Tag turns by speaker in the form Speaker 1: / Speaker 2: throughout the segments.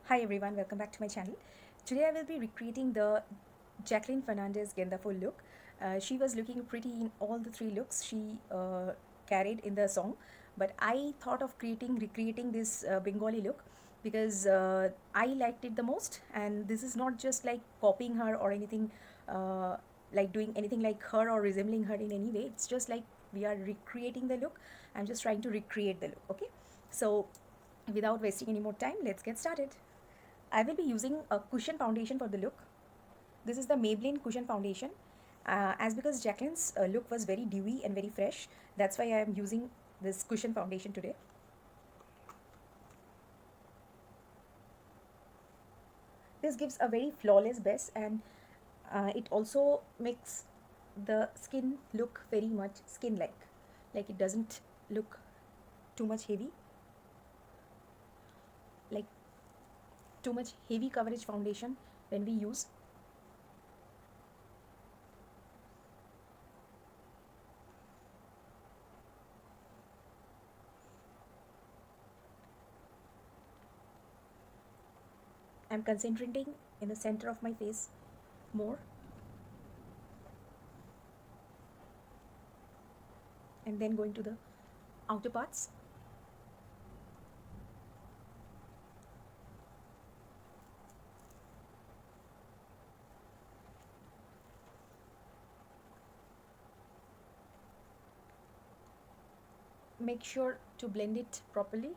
Speaker 1: Hi everyone, welcome back to my channel. Today I will be recreating the Jaqueline Fernandes Genda Phool look. She was looking pretty in all the three looks she carried in the song, but I thought of recreating this Bengali look because I liked it the most, and this is not just like copying her or anything uh, like doing anything like her or resembling her in any way. It's just like we are recreating the look. I'm just trying to recreate the look, okay? So without wasting any more time, let's get started. I will be using a cushion foundation for the look. This is the Maybelline cushion foundation. As because Jacqueline's look was very dewy and very fresh, that's why I am using this cushion foundation today. This gives a very flawless base, and it also makes the skin look very much skin-like. Like it doesn't look too much heavy, like too much heavy coverage foundation when we use. I'm concentrating in the center of my face more, and then going to the outer parts. Make sure to blend it properly.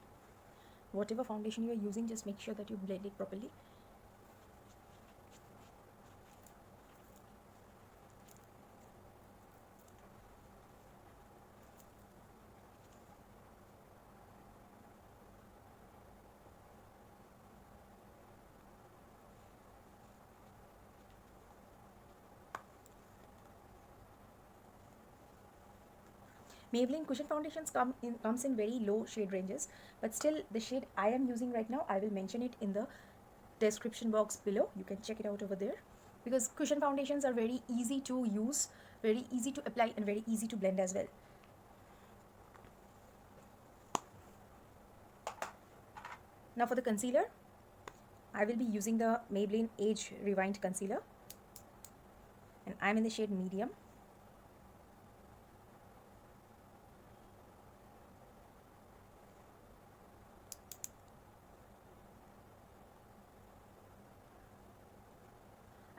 Speaker 1: Whatever foundation you are using, just make sure that you blend it properly. Maybelline cushion foundations comes in very low shade ranges, but still the shade I am using right now, I will mention it in the description box below. You can check it out over there, because cushion foundations are very easy to use, very easy to apply, and very easy to blend as well. Now for the concealer, I will be using the Maybelline Age Rewind Concealer, and I'm in the shade medium.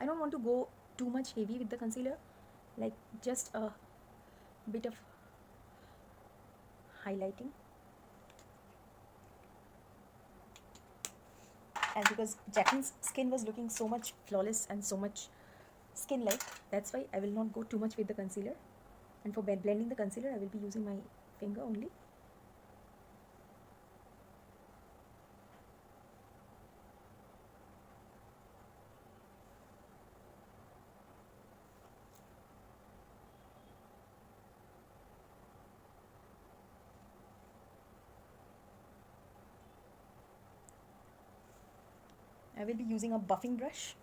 Speaker 1: I don't want to go too much heavy with the concealer, like just a bit of highlighting. And because Jackie's skin was looking so much flawless and so much skin-like, that's why I will not go too much with the concealer. And for blending the concealer, I will be using my finger only. I will be using a buffing brush.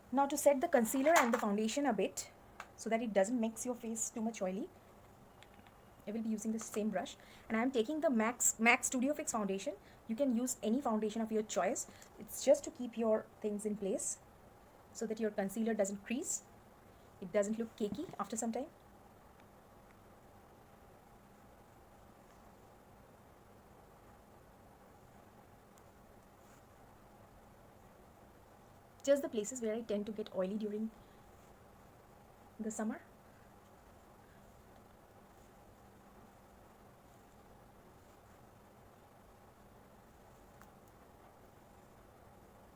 Speaker 1: Now to set the concealer and the foundation a bit, so that it doesn't mix your face too much oily, I will be using the same brush, and I am taking the MAC Studio Fix foundation. You can use any foundation of your choice. It's just to keep your things in place so that your concealer doesn't crease. It doesn't look cakey after some time. Just the places where I tend to get oily during the summer.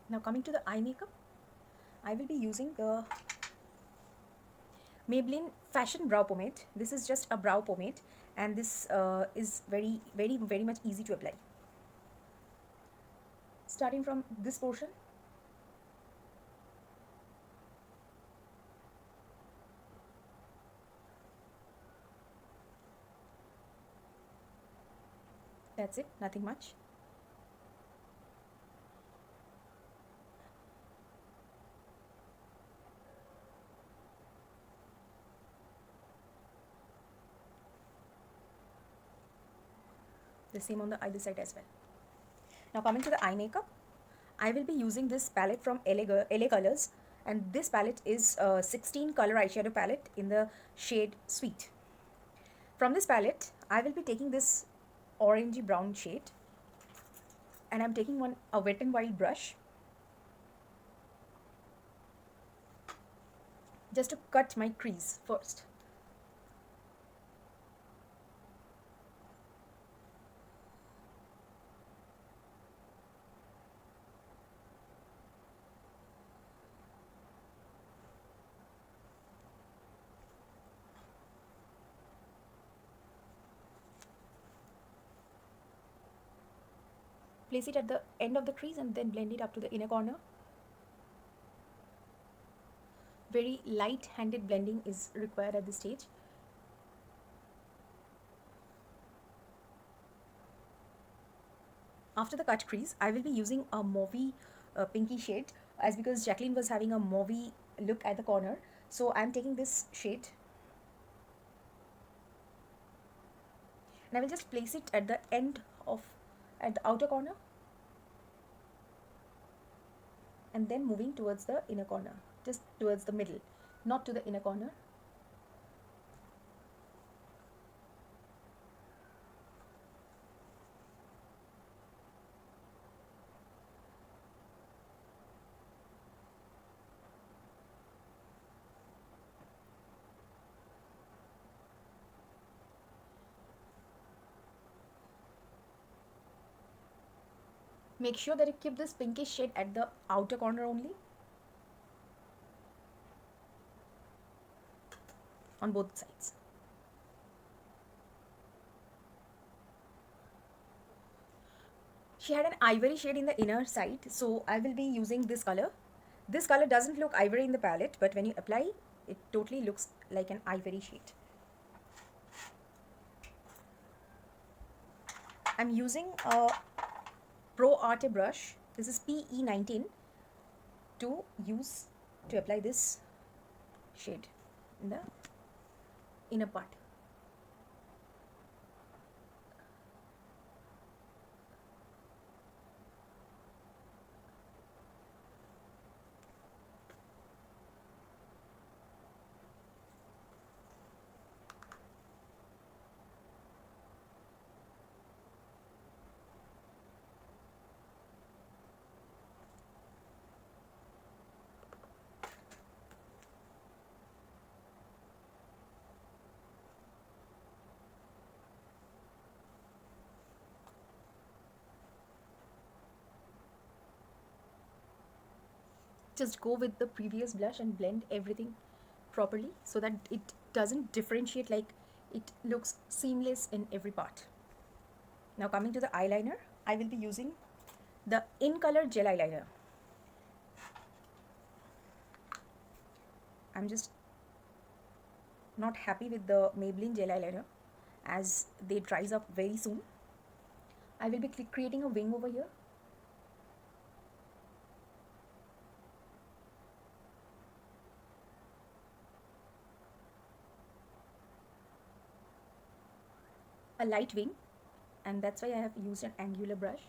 Speaker 1: Now coming to the eye makeup, I will be using the Maybelline Fashion Brow Pomade. This is just a brow pomade, and this is very much easy to apply. Starting from this portion, that's it, nothing much. The same on the other side as well. Now coming to the eye makeup, I will be using this palette from LA Colors, and this palette is a 16 color eyeshadow palette in the shade Sweet. From this palette, I will be taking this orangey brown shade, and I'm taking a Wet n Wild brush just to cut my crease first. Place it at the end of the crease and then blend it up to the inner corner. Very light-handed blending is required at this stage. After the cut crease, I will be using a mauvey pinky shade, as because Jacqueline was having a mauvey look at the corner. So I'm taking this shade and I will just place it at the end of, at the outer corner, and then moving towards the inner corner, just towards the middle, not to the inner corner. Make sure that you keep this pinkish shade at the outer corner only, on both sides. She had an ivory shade in the inner side, so I will be using this color. This color doesn't look ivory in the palette, but when you apply, it totally looks like an ivory shade. I'm using a Pro Arte brush. This is PE19 to apply this shade in the inner part. Just go with the previous blush and blend everything properly so that it doesn't differentiate, like it looks seamless in every part. Now coming to the eyeliner, I will be using the Incolor gel eyeliner. I'm just not happy with the Maybelline gel eyeliner as they dries up very soon. I will be creating a wing over here. A light wing, and that's why I have used an angular brush.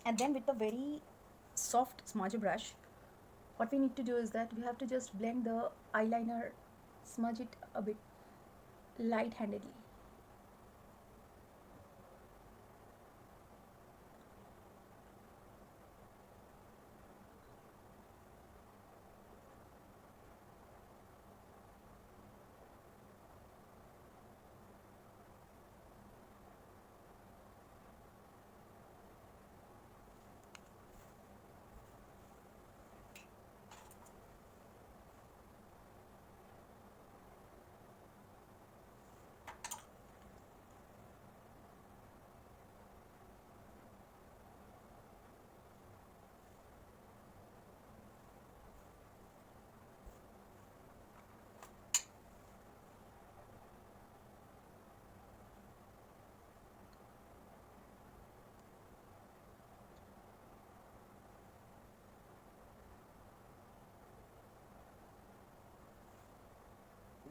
Speaker 1: And then with the very soft smudge brush, what we need to do is that we have to just blend the eyeliner, smudge it a bit light-handedly.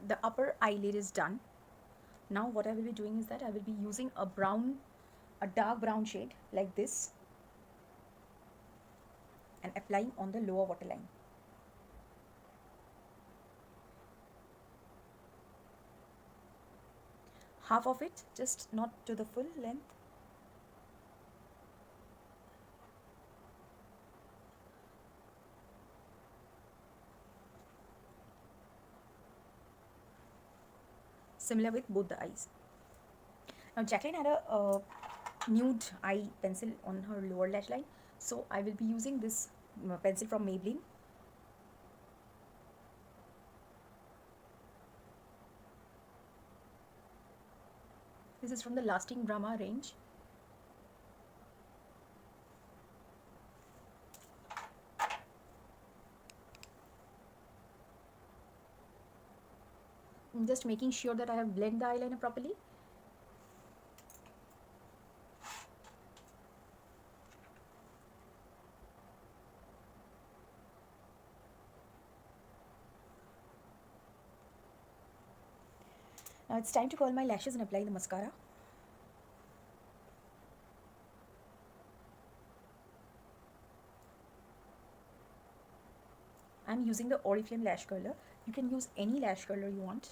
Speaker 1: The upper eyelid is done. Now what I will be doing is that I will be using a dark brown shade like this, and applying on the lower waterline. Half of it, just not to the full length. Similar with both the eyes. Now Jacqueline had a nude eye pencil on her lower lash line, so I will be using this pencil from Maybelline. This is from the Lasting Drama range. I'm just making sure that I have blended the eyeliner properly. Now it's time to curl my lashes and apply the mascara. I'm using the Oriflame lash curler. You can use any lash curler you want.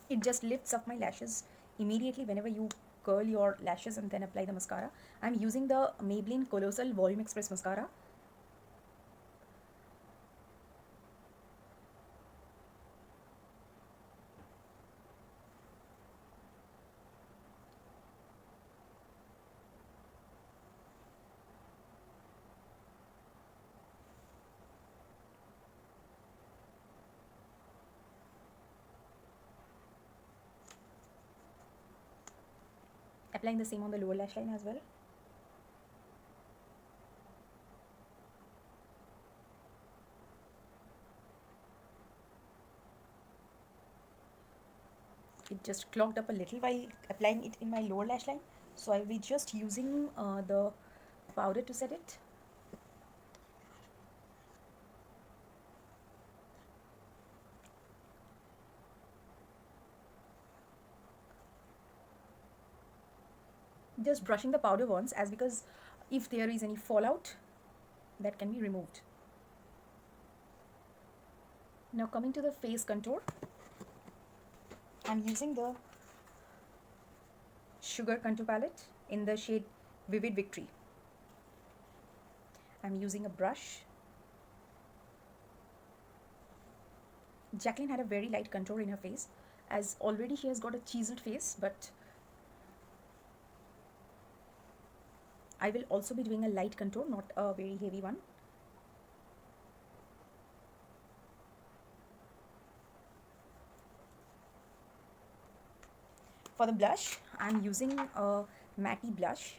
Speaker 1: It just lifts up my lashes immediately whenever you curl your lashes and then apply the mascara. I'm using the Maybelline Colossal Volume Express Mascara. Applying the same on the lower lash line as well. It just clogged up a little while applying it in my lower lash line, so I'll be just using the powder to set it. Just brushing the powder once, as because if there is any fallout, that can be removed. Now coming to the face contour, I'm using the Sugar Contour Palette in the shade Vivid Victory. I'm using a brush. Jacqueline had a very light contour in her face, as already she has got a chiseled face, but I will also be doing a light contour, not a very heavy one. For the blush, I'm using a matte blush.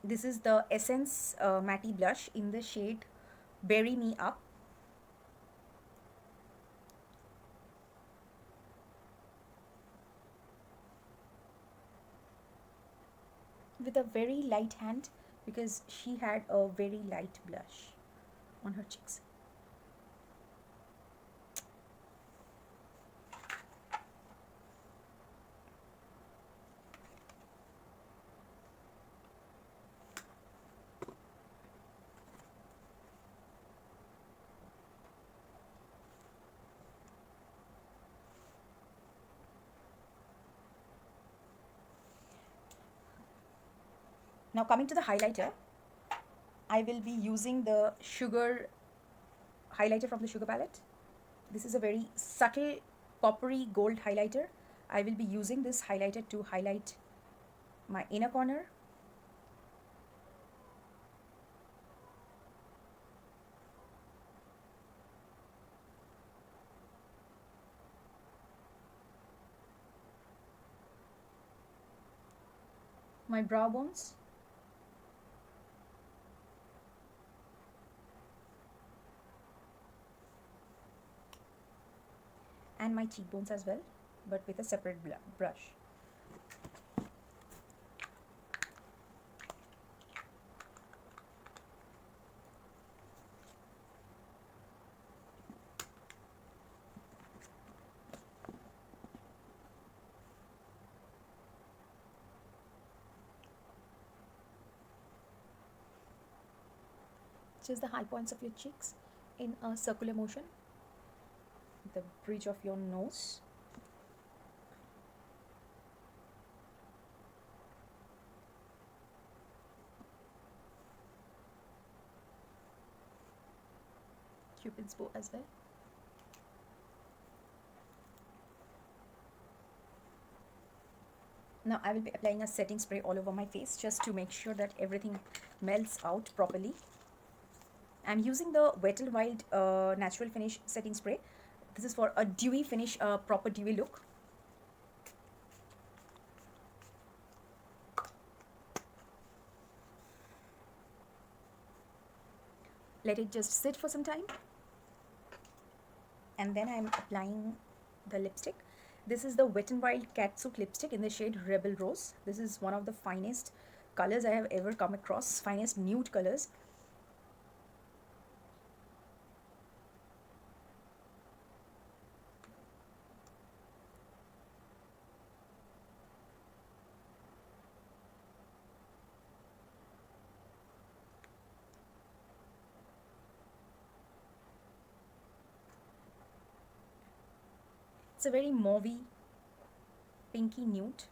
Speaker 1: This is the Essence matte blush in the shade Bury Me Up. With a very light hand, because she had a very light blush on her cheeks. Now coming to the highlighter, I will be using the Sugar highlighter from the Sugar palette. This is a very subtle coppery gold highlighter. I will be using this highlighter to highlight my inner corner, my brow bones, and my cheekbones as well, but with a separate brush. just the high points of your cheeks in a circular motion, the bridge of your nose. Cupid's bow as well. Now I will be applying a setting spray all over my face just to make sure that everything melts out properly. I'm using the Wet n Wild Natural Finish setting spray. This is for a dewy finish, a proper dewy look. Let it just sit for some time. And then I'm applying the lipstick. This is the Wet n Wild Catsuit lipstick in the shade Rebel Rose. This is one of the finest colors I have ever come across, finest nude colors. It's a very mauvey, pinky nude.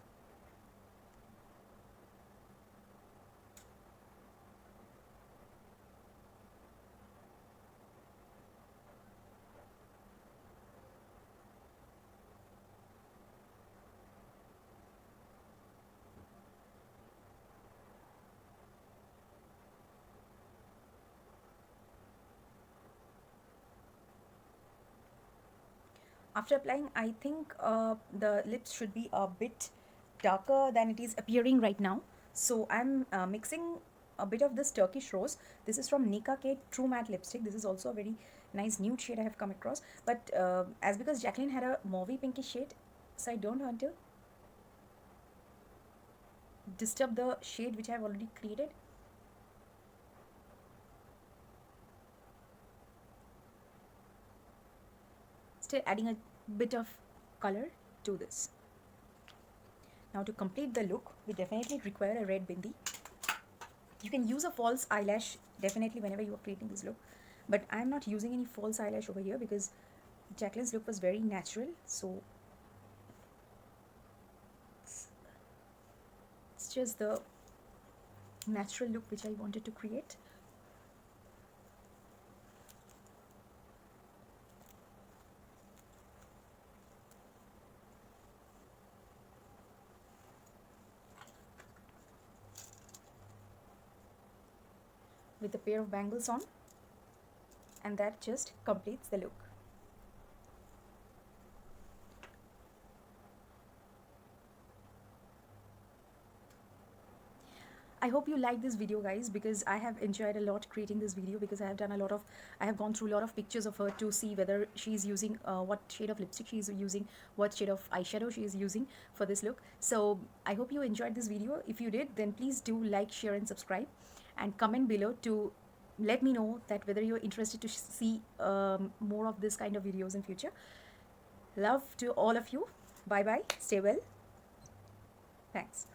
Speaker 1: After applying, I think the lips should be a bit darker than it is appearing right now. So I'm mixing a bit of this Turkish Rose. This is from Nicka True Matte Lipstick. This is also a very nice nude shade I have come across. But as because Jaqueline had a mauvey pinky shade, so I don't want to disturb the shade which I have already created. Still adding a bit of color to this. Now to complete the look, we definitely require a red bindi. You can use a false eyelash definitely whenever you are creating this look, but I am not using any false eyelash over here because Jaqueline's look was very natural, so it's just the natural look which I wanted to create. With a pair of bangles on, and that just completes the look. I hope you like this video, guys, because I have enjoyed a lot creating this video, because I have gone through a lot of pictures of her to see whether she's using what shade of lipstick she's using, what shade of eyeshadow she is using for this look. So I hope you enjoyed this video. If you did, then please do like, share and subscribe, and comment below to let me know that whether you're interested to see more of this kind of videos in future. Love to all of you. Bye bye. Stay well. Thanks.